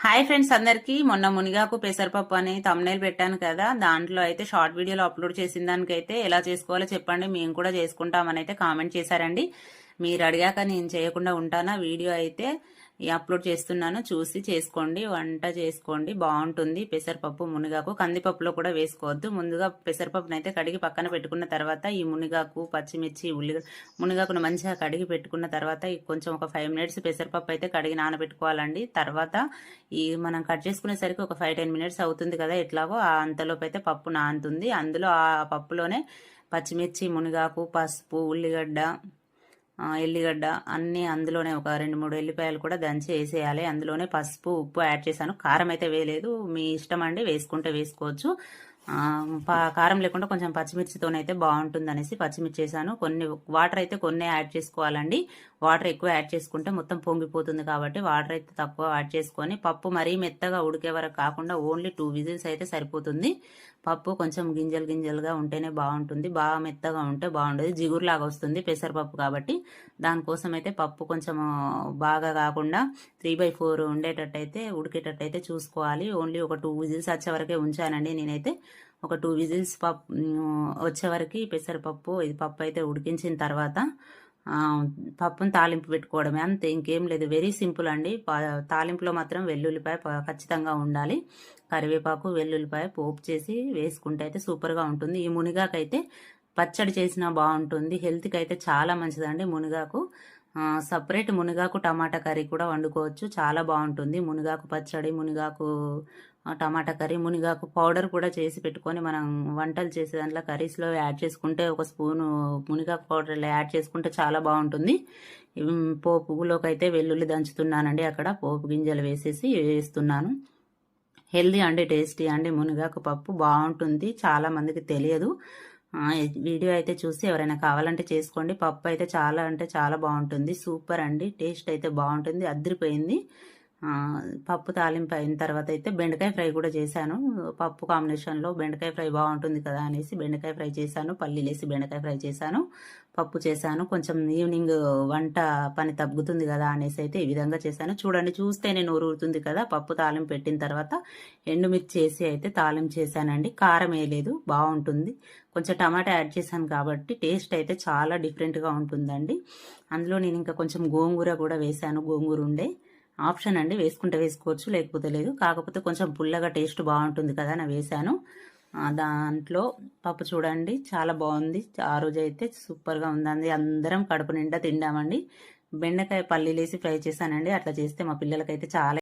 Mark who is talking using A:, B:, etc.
A: Hi friends, అందరికీ మొన్న మునిగాకు పెసరపప్పు అని తమ్నేల్ పెట్టాను కదా. దాంట్లో అయితే షార్ట్ వీడియోలో అప్లోడ్ చేసిన దానికైతే ఎలా చేసుకోవాలో చెప్పండి, మేము కూడా చేసుకుంటామని అయితే కామెంట్ చేశారండి. మీరు అడిగాక నేను చేయకుండా ఉంటానా? వీడియో అయితే అప్లోడ్ చేస్తున్నాను, చూసి చేసుకోండి, వంట చేసుకోండి, బాగుంటుంది. పెసరపప్పు మునిగాకు కందిపప్పులో కూడా వేసుకోవద్దు. ముందుగా పెసరపప్పును అయితే కడిగి పక్కన పెట్టుకున్న తర్వాత ఈ మునిగాకు, పచ్చిమిర్చి, మునిగాకును మంచిగా కడిగి పెట్టుకున్న తర్వాత కొంచెం ఒక 5 మినిట్స్ పెసరపప్పు అయితే కడిగి నానబెట్టుకోవాలండి. తర్వాత ఈ మనం కట్ చేసుకునేసరికి ఒక 5-10 మినిట్స్ అవుతుంది కదా, ఎట్లాగో అంతలోపు అయితే పప్పు నానుతుంది. అందులో ఆ పప్పులోనే పచ్చిమిర్చి, మునిగాకు, పసుపు, ఉల్లిగడ్డ, ఎల్లిగడ్డ అన్నీ అందులోనే ఒక 2-3 ఎల్లిపాయలు కూడా దంచి వేసేయాలి. అందులోనే పసుపు, ఉప్పు యాడ్ చేశాను. కారం అయితే వేయలేదు, మీ ఇష్టం అండి, వేసుకుంటే వేసుకోవచ్చు. కారం లేకుండా కొంచెం పచ్చిమిర్చితోనైతే బాగుంటుంది అనేసి పచ్చిమిర్చి వేసాను. కొన్ని వాటర్ అయితే కొన్ని యాడ్ చేసుకోవాలండి. వాటర్ ఎక్కువ యాడ్ చేసుకుంటే మొత్తం పొంగిపోతుంది కాబట్టి వాటర్ అయితే తక్కువ యాడ్ చేసుకొని పప్పు మరీ మెత్తగా ఉడికే వరకు కాకుండా ఓన్లీ 2 విజిల్స్ అయితే సరిపోతుంది. పప్పు కొంచెం గింజలుగా ఉంటేనే బాగుంటుంది, బాగా మెత్తగా ఉంటే బాగుండదు, జిగురులాగా వస్తుంది పెసరపప్పు కాబట్టి. దానికోసం అయితే పప్పు కొంచెం బాగా కాకుండా 3/4 ఉండేటట్టయితే ఉడికేటట్టయితే చూసుకోవాలి. ఓన్లీ ఒక 2 విజిల్స్ వచ్చే వరకే ఉంచానండి నేనైతే. ఒక 2 విజిల్స్ వచ్చే వరకు పెసరపప్పు ఇది పప్పు అయితే ఉడికించిన తర్వాత పప్పును తాలింపు పెట్టుకోవడమే, అంతే, ఇంకేం లేదు. వెరీ సింపుల్ అండి. తాలింపులో మాత్రం వెల్లుల్లిపాయ ఖచ్చితంగా ఉండాలి. కరివేపాకు, వెల్లుల్లిపాయ పోపు చేసి వేసుకుంటే అయితే సూపర్గా ఉంటుంది. ఈ మునిగాకైతే పచ్చడి చేసినా బాగుంటుంది, హెల్త్కి అయితే చాలా మంచిదండి మునిగాకు. సపరేట్ మునిగాకు టమాటా కర్రీ కూడా వండుకోవచ్చు, చాలా బాగుంటుంది. మునిగాకు పచ్చడి, మునిగాకు టమాటా కర్రీ, మునిగాకు పౌడర్ కూడా చేసి పెట్టుకొని మనం వంటలు చేసే దాంట్లో కర్రీస్లో యాడ్ చేసుకుంటే ఒక స్పూను మునిగాకు పౌడర్లో యాడ్ చేసుకుంటే చాలా బాగుంటుంది. పోపులోకి అయితే వెల్లుల్లి దంచుతున్నానండి, అక్కడ పోపు గింజలు వేసేసి వేస్తున్నాను. హెల్దీ అండి, టేస్టీ అండి, మునిగాకు పప్పు బాగుంటుంది, చాలా మందికి తెలియదు. వీడియో అయితే చూసి ఎవరైనా కావాలంటే చేసుకోండి. పప్పు అయితే చాలా అంటే చాలా బాగుంటుంది, సూపర్ అండి, టేస్ట్ అయితే బాగుంటుంది, అదిరిపోయింది. పప్పు తాలింపు అయిన తర్వాత అయితే బెండకాయ ఫ్రై కూడా చేశాను. పప్పు కాంబినేషన్లో బెండకాయ ఫ్రై బాగుంటుంది కదా అనేసి బెండకాయ ఫ్రై చేశాను, పల్లీలేసి బెండకాయ ఫ్రై చేశాను, పప్పు చేశాను. కొంచెం ఈవినింగ్ వంట పని తగ్గుతుంది కదా అనేసి అయితే ఈ విధంగా చేశాను. చూడండి, చూస్తేనే నోరు ఊరుతుంది కదా. పప్పు తాలింపు పెట్టిన తర్వాత ఎండుమిర్చి వేసి అయితే తాలింపు చేశానండి. కారం వేయలేదు, బాగుంటుంది. కొంచెం టమాటా యాడ్ చేశాను కాబట్టి టేస్ట్ అయితే చాలా డిఫరెంట్గా ఉంటుందండి. అందులో నేను ఇంకా కొంచెం గోంగూర కూడా వేశాను, గోంగూర ఉండే ఆప్షన్ అండి, వేసుకుంటే వేసుకోవచ్చు, లేకపోతే లేదు. కాకపోతే కొంచెం పుల్లగా టేస్ట్ బాగుంటుంది కదా నా వేశాను. దాంట్లో పప్పు చూడండి చాలా బాగుంది. ఆ రోజు అయితే సూపర్గా ఉందండి, అందరం కడుపు నిండా తిండామండి. బెండకాయ పల్లీలేసి ఫ్రై చేశానండి, అట్లా చేస్తే మా పిల్లలకైతే చాలా